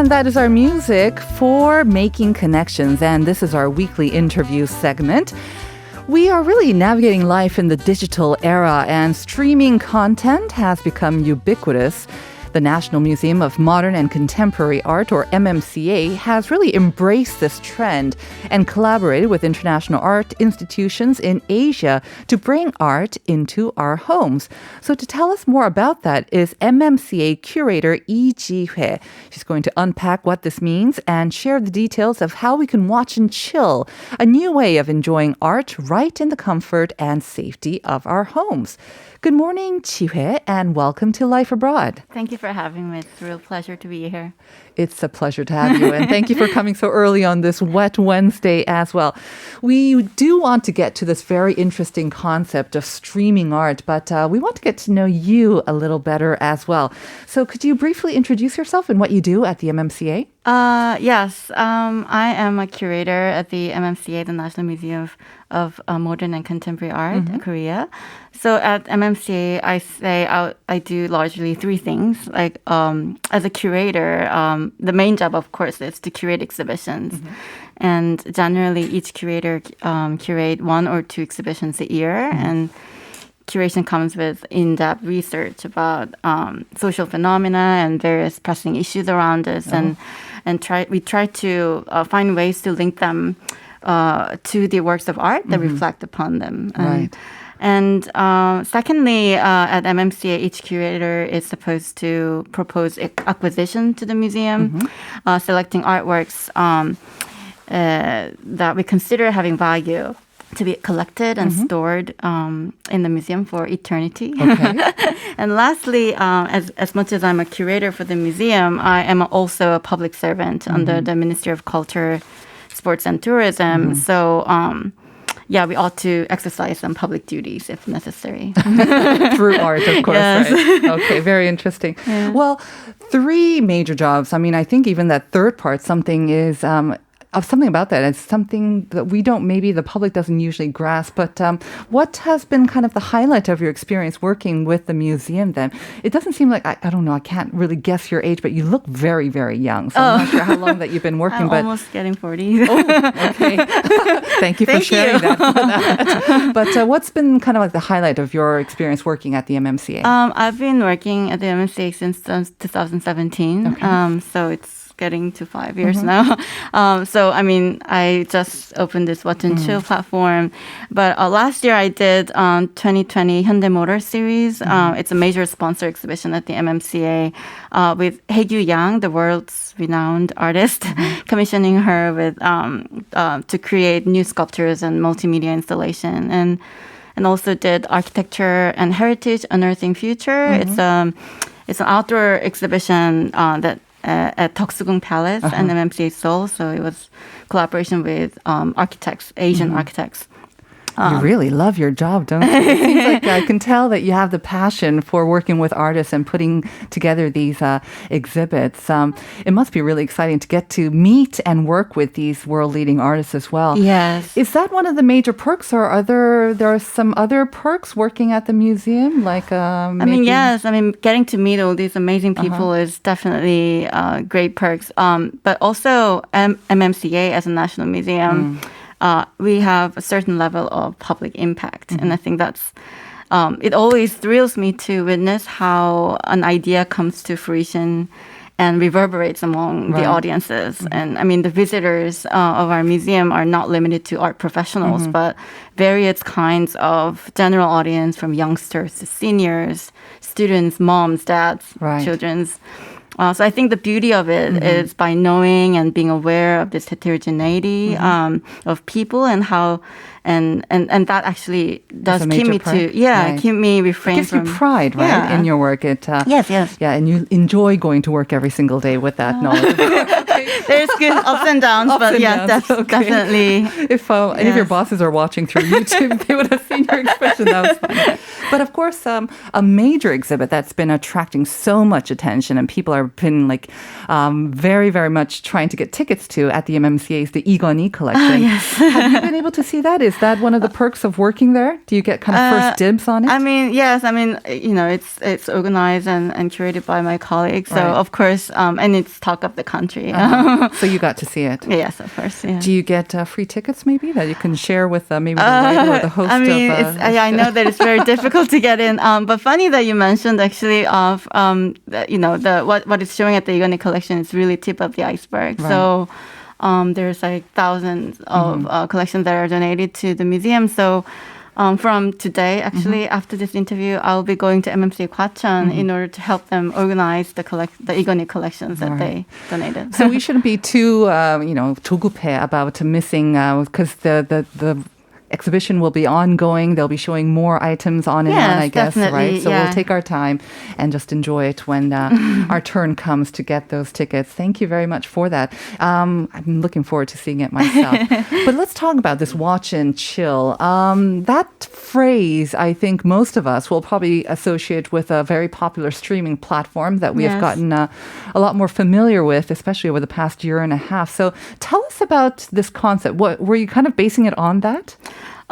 And that is our music for Making Connections. And this is our weekly interview segment. We are really navigating life in the digital era, and streaming content has become ubiquitous. The National Museum of Modern and Contemporary Art, or MMCA, has really embraced this trend and collaborated with international art institutions in Asia to bring art into our homes. So to tell us more about that is MMCA Curator Jihoi. She's going to unpack what this means and share the details of how we can watch and chill, a new way of enjoying art right in the comfort and safety of our homes. Good morning, Jihoi, and welcome to Life Abroad. Thank you for having me. It's a real pleasure to be here. It's a pleasure to have you, and thank you for coming so early on this wet Wednesday as well. We do want to get to this very interesting concept of streaming art, but we want to get to know you a little better as well. So could you briefly introduce yourself and what you do at the MMCA? Yes, I am a curator at the MMCA, the National Museum of Modern and Contemporary Art in Korea. So at MMCA, I do largely three things. Like as a curator, the main job, of course, is to curate exhibitions. And generally, each curator curate one or two exhibitions a year. And curation comes with in-depth research about social phenomena and various pressing issues around us. We try to find ways to link them to the works of art that reflect upon them. And secondly, at MMCA, each curator is supposed to propose acquisition to the museum, selecting artworks that we consider having value to be collected and stored in the museum for eternity. Okay. And lastly, as much as I'm a curator for the museum, I am also a public servant under the Ministry of Culture, Sports and Tourism. So, we ought to exercise some public duties if necessary. Through art, of course. Yes. Right? Okay, very interesting. Yeah. Well, three major jobs. I mean, I think even that third part, something about that. It's something that maybe the public doesn't usually grasp. But what has been kind of the highlight of your experience working with the museum then? It doesn't seem like, I don't know, I can't really guess your age, but you look very, very young. So I'm not sure how long that you've been working. I'm almost getting 40. Oh, okay. Thank you for sharing that. But what's been kind of like the highlight of your experience working at the MMCA? I've been working at the MMCA since 2017. Okay. So it's getting to 5 years now. So, I mean, I just opened this Watch and Chill platform. But last year I did 2020 Hyundai Motor Series. It's a major sponsor exhibition at the MMCA with Haegyu Yang, the world's renowned artist, commissioning her with to create new sculptures and multimedia installation. And also did Architecture and Heritage, Unearthing Future. It's an outdoor exhibition that at Deoksugung Palace and MMCA Seoul. So it was collaboration with architects, Asian architects. You really love your job, don't you? It seems like I can tell that you have the passion for working with artists and putting together these exhibits. It must be really exciting to get to meet and work with these world-leading artists as well. Yes. Is that one of the major perks, or are there some other perks working at the museum? Like, yes. I mean, getting to meet all these amazing people is definitely great perks. But also, MMCA as a national museum, we have a certain level of public impact. And I think that's, it always thrills me to witness how an idea comes to fruition and reverberates among the audiences. And I mean, the visitors of our museum are not limited to art professionals, but various kinds of general audience, from youngsters to seniors, students, moms, dads, children's. So I think the beauty of it is by knowing and being aware of this heterogeneity of people and how and that actually does keep me keep me refrain it gives from you pride, right, in your work. Yes. Yeah, and you enjoy going to work every single day with that knowledge. Okay, There's good ups and downs, Ups but and yeah, downs, okay. definitely. If any of your Yes. bosses are watching through YouTube, they would have seen your expression. That was funny. But of course, a major exhibit that's been attracting so much attention and people have been like very, very much trying to get tickets to at the MMCA is the Igoni collection. Yes. Have you been able to see that? Is that one of the perks of working there? Do you get kind of first dibs on it? I mean, yes. I mean, it's organized and curated by my colleagues. So Right. of course, and it's talk of the country. So you got to see it. Yes, of course. Yeah. Do you get free tickets maybe that you can share with maybe the writer or the host I mean, of... I know that it's very difficult to get in. But funny that you mentioned actually of what is showing at the Igoni collection is really tip of the iceberg. Right. So there's like thousands of collections that are donated to the museum. So from today, actually, after this interview, I'll be going to MMCA Gwacheon in order to help them organize the Igoni collections that they donated. So we shouldn't be too, 조급해 about missing, because the exhibition will be ongoing. They'll be showing more items on and on, I guess, definitely, right? So yeah. we'll take our time and just enjoy it when our turn comes to get those tickets. Thank you very much for that. I'm looking forward to seeing it myself. But let's talk about this watch and chill. That phrase, I think most of us will probably associate with a very popular streaming platform that we have gotten a lot more familiar with, especially over the past year and a half. So tell us about this concept. What were you kind of basing it on that?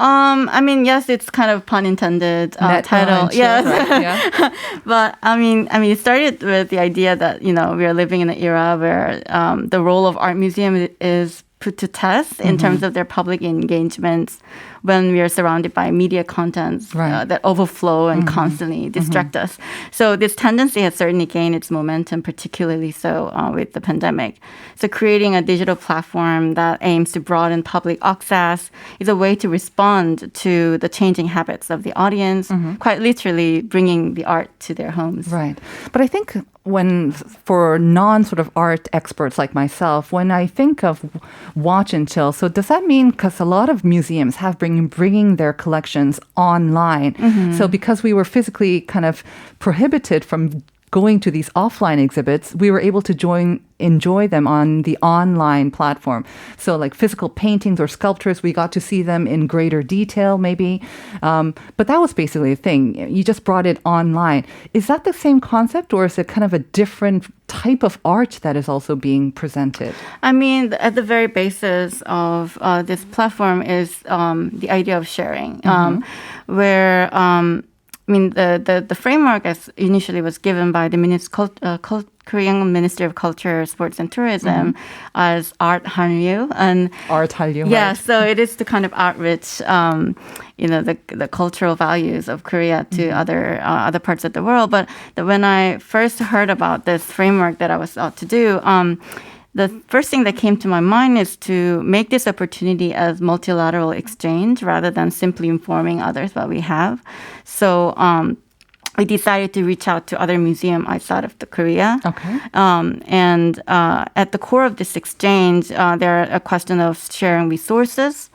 I mean, yes, it's kind of pun intended title. Yes. Right, yeah. But I mean, it started with the idea that, we are living in an era where the role of art museum is put to test in terms of their public engagements when we are surrounded by media contents that overflow and constantly distract us. So this tendency has certainly gained its momentum, particularly so with the pandemic. So creating a digital platform that aims to broaden public access is a way to respond to the changing habits of the audience, quite literally bringing the art to their homes. Right. But I think for non-sort of art experts like myself, when I think of watch and chill, so does that mean, because a lot of museums have bringing their collections online, so because we were physically kind of prohibited from going to these offline exhibits, we were able to enjoy them on the online platform. So like physical paintings or sculptures, we got to see them in greater detail maybe. But that was basically the thing. You just brought it online. Is that the same concept, or is it kind of a different type of art that is also being presented? I mean, at the very basis of this platform is the idea of sharing, where the framework as initially was given by the Korean Ministry of Culture, Sports and Tourism as Art Hanryu. And Art Hanryu, yeah, right. so it is to kind of outreach, the cultural values of Korea to other parts of the world. But when I first heard about this framework that I was out to do, the first thing that came to my mind is to make this opportunity as multilateral exchange rather than simply informing others what we have. So we decided to reach out to other museums outside of Korea. Okay. And at the core of this exchange, there are a question of sharing resources,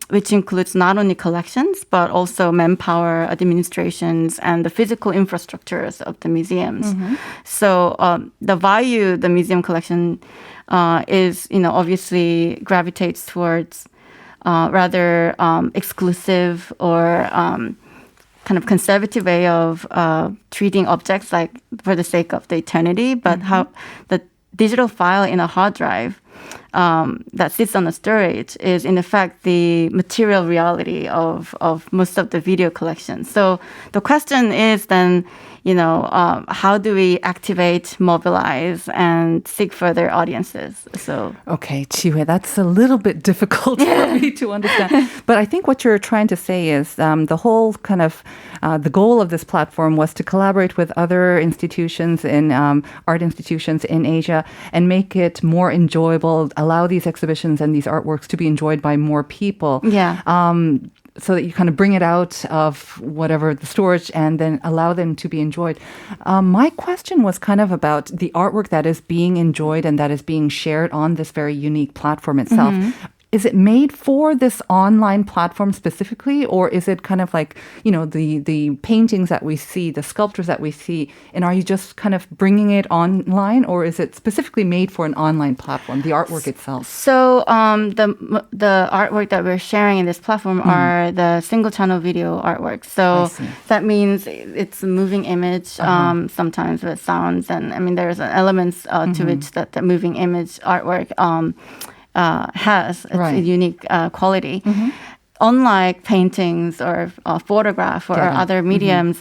which includes not only collections, but also manpower, administrations, and the physical infrastructures of the museums. So the value the museum collection is, obviously gravitates towards rather exclusive or kind of conservative way of treating objects like for the sake of the eternity, but how the digital file in a hard drive that sits on the storage is in effect the material reality of most of the video collections. So the question is then, how do we activate, mobilize, and seek further audiences? So okay, Jihoi, that's a little bit difficult for me to understand. But I think what you're trying to say is the whole kind of the goal of this platform was to collaborate with other institutions in art institutions in Asia and make it more enjoyable, allow these exhibitions and these artworks to be enjoyed by more people. Yeah. So that you kind of bring it out of whatever the storage and then allow them to be enjoyed. My question was kind of about the artwork that is being enjoyed and that is being shared on this very unique platform itself. is it made for this online platform specifically, or is it kind of like, the paintings that we see, the sculptures that we see, and are you just kind of bringing it online, or is it specifically made for an online platform, the artwork itself? So the artwork that we're sharing in this platform are the single channel video artworks. So that means it's a moving image, sometimes with sounds, and I mean there's elements to which that the moving image artwork has. It's a unique quality. Unlike paintings or photograph or other mediums,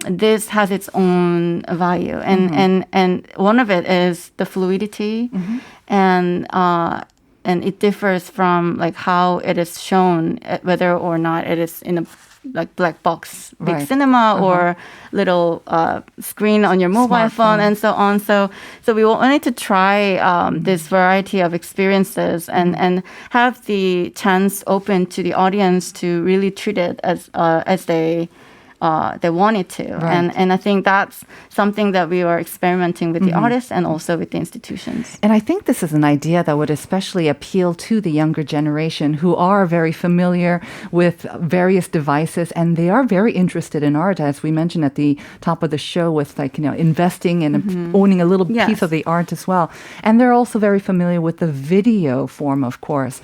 this has its own value, and one of it is the fluidity, and it differs from like how it is shown, whether or not it is in a like black box big cinema or little screen on your mobile phone and so on. So we wanted to try this variety of experiences and have the chance open to the audience to really treat it as they wanted to. And I think that's something that we are experimenting with the artists and also with the institutions. And I think this is an idea that would especially appeal to the younger generation who are very familiar with various devices, and they are very interested in art, as we mentioned at the top of the show, with like, investing and owning a little piece of the art as well. And they're also very familiar with the video form, of course.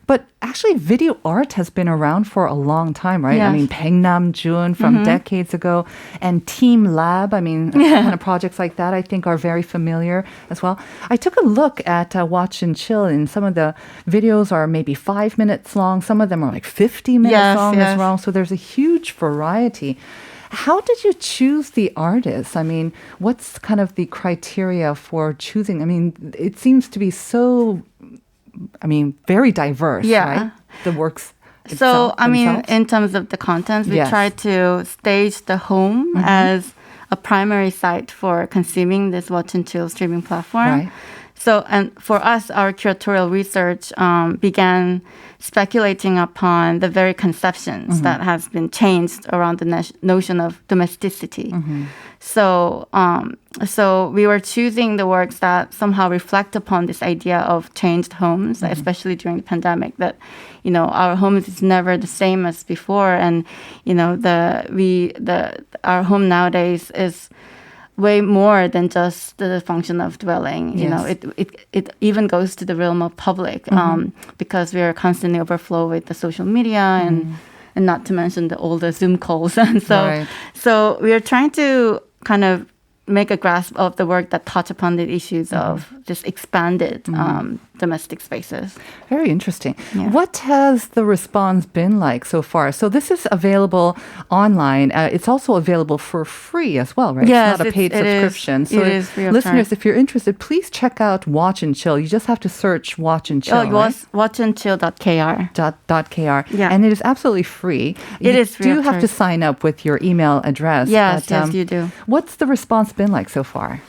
But actually, video art has been around for a long time, right? Yes. I mean, Baeknam Jun from decades ago, and Team Lab, I mean, kind of projects like that, I think, are very familiar as well. I took a look at Watch and Chill, and some of the videos are maybe 5 minutes long. Some of them are like 50 minutes long as well. So there's a huge variety. How did you choose the artists? I mean, what's kind of the criteria for choosing? I mean, it seems to be so... very diverse, right? The works. So, in terms of the contents, we try to stage the home as a primary site for consuming this Watch and Chill streaming platform. Right. So, and for us, our curatorial research began speculating upon the very conceptions that has been changed around the notion of domesticity. So we were choosing the works that somehow reflect upon this idea of changed homes, especially during the pandemic, that, our homes is never the same as before. And, our home nowadays is way more than just the function of dwelling. It even goes to the realm of public, because we are constantly overflow with the social media and not to mention all the Zoom calls. And so we are trying to kind of make a grasp of the work that touch upon the issues of just expanded domestic spaces. Very interesting. Yeah. What has the response been like so far? So this is available online. It's also available for free as well, right? Yes, it's not a paid subscription. So it is free of listeners, charge. If you're interested, please check out Watch and Chill. You just have to search Watch and Chill, right? watchandchill.kr. .kr. Yeah. And it is absolutely free. It is free. You do have to sign up with your email address. Yes, you do. What's the response been like so far?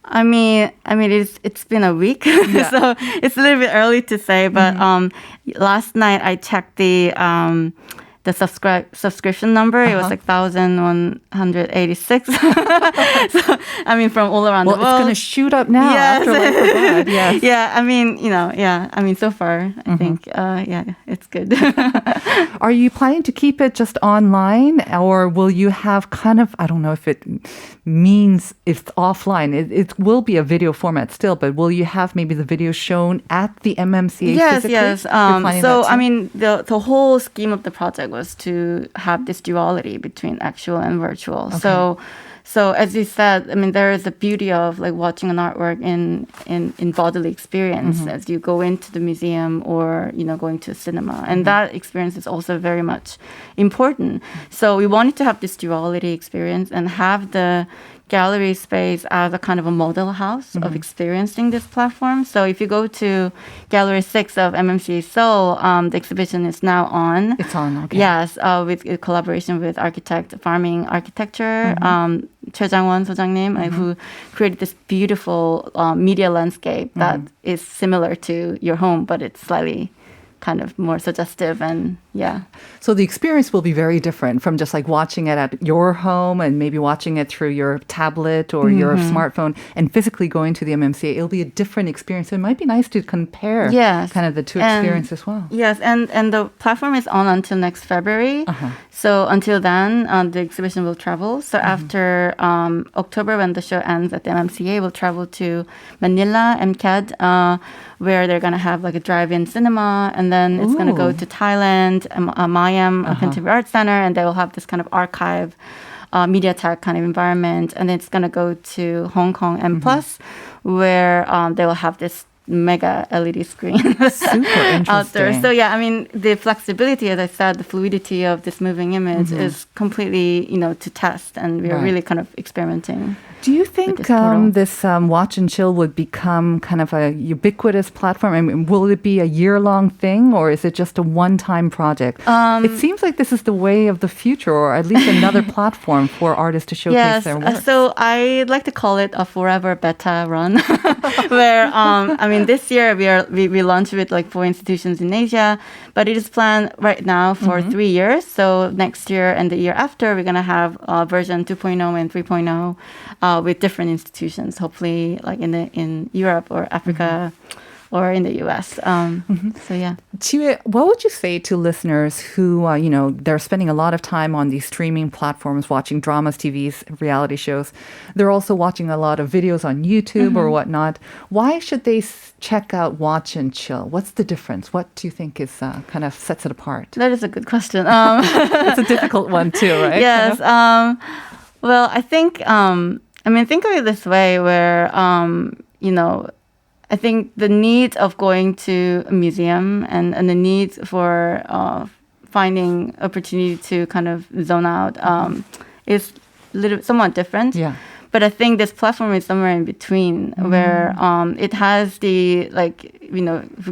It's been a week, so it's a little bit early to say. But last night I checked the subscription number. It was like 1,186. So, from all around the world. Well, it's going to shoot up now after Life for God. Yes. Yeah, so far, I think, it's good. Are you planning to keep it just online, or will you have kind of, I don't know if it means it's offline. It will be a video format still, but will you have maybe the video shown at the MMCA physically? Yes. The whole scheme of the project was to have this duality between actual and virtual. Okay. So as you said, there is a beauty of like watching an artwork in bodily experience as you go into the museum or, going to a cinema. And that experience is also very much important. So we wanted to have this duality experience and have the gallery space as a kind of a model house of experiencing this platform. So if you go to Gallery 6 of MMCA Seoul, the exhibition is now on. It's on, okay. Yes, with a collaboration with Farming Architecture, Choi Jang-won 소장님, who created this beautiful media landscape that is similar to your home, but it's slightly kind of more suggestive and yeah. So the experience will be very different from just like watching it at your home and maybe watching it through your tablet or your smartphone and physically going to the MMCA. It'll be a different experience. So it might be nice to compare kind of the two experiences as well. Yes, and the platform is on until next February. So until then, the exhibition will travel. So after October, when the show ends at the MMCA, we'll travel to Manila, MCAD, where they're going to have like a drive-in cinema. And then it's going to go to Thailand, Mayam Contemporary Art Center, and they will have this kind of archive, MediaTek kind of environment. And then it's going to go to Hong Kong M+, where they will have this mega LED screen out there. So yeah, I mean, the flexibility, as I said, the fluidity of this moving image is completely, to test. And we're really kind of experimenting. Do you think this Watch and Chill would become kind of a ubiquitous platform? I mean, will it be a year-long thing, or is it just a one-time project? It seems like this is the way of the future, or at least another platform for artists to showcase their work. So I'd like to call it a forever beta run, where, I mean, this year we launched with like 4 institutions in Asia, but it is planned right now for 3 years. So next year and the year after, we're going to have version 2.0 and 3.0 with different institutions, hopefully like in Europe or Africa or in the US. So yeah. Jihoi, what would you say to listeners who, they're spending a lot of time on these streaming platforms, watching dramas, TVs, reality shows. They're also watching a lot of videos on YouTube or whatnot. Why should they check out Watch and Chill? What's the difference? What do you think is kind of sets it apart? That is a good question. It's a difficult one too, right? Yes. Well, I think, think of it this way where, I think the need of going to a museum and the need for finding opportunity to kind of zone out is somewhat different. Yeah. But I think this platform is somewhere in between where it has the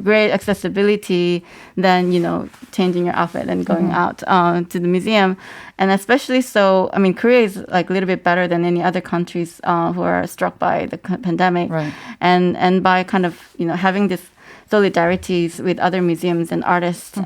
great accessibility than, changing your outfit and going out to the museum. And especially so, I mean, Korea is like a little bit better than any other countries who are struck by the pandemic. Right. And by kind of, having this solidarities with other museums and artists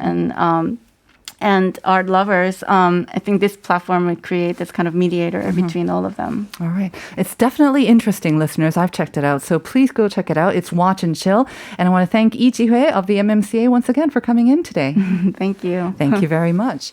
and art lovers, I think this platform would create this kind of mediator between all of them. All right. It's definitely interesting, listeners. I've checked it out. So please go check it out. It's Watch and Chill. And I want to thank Jihoi of the MMCA once again for coming in today. Thank you. Thank you very much.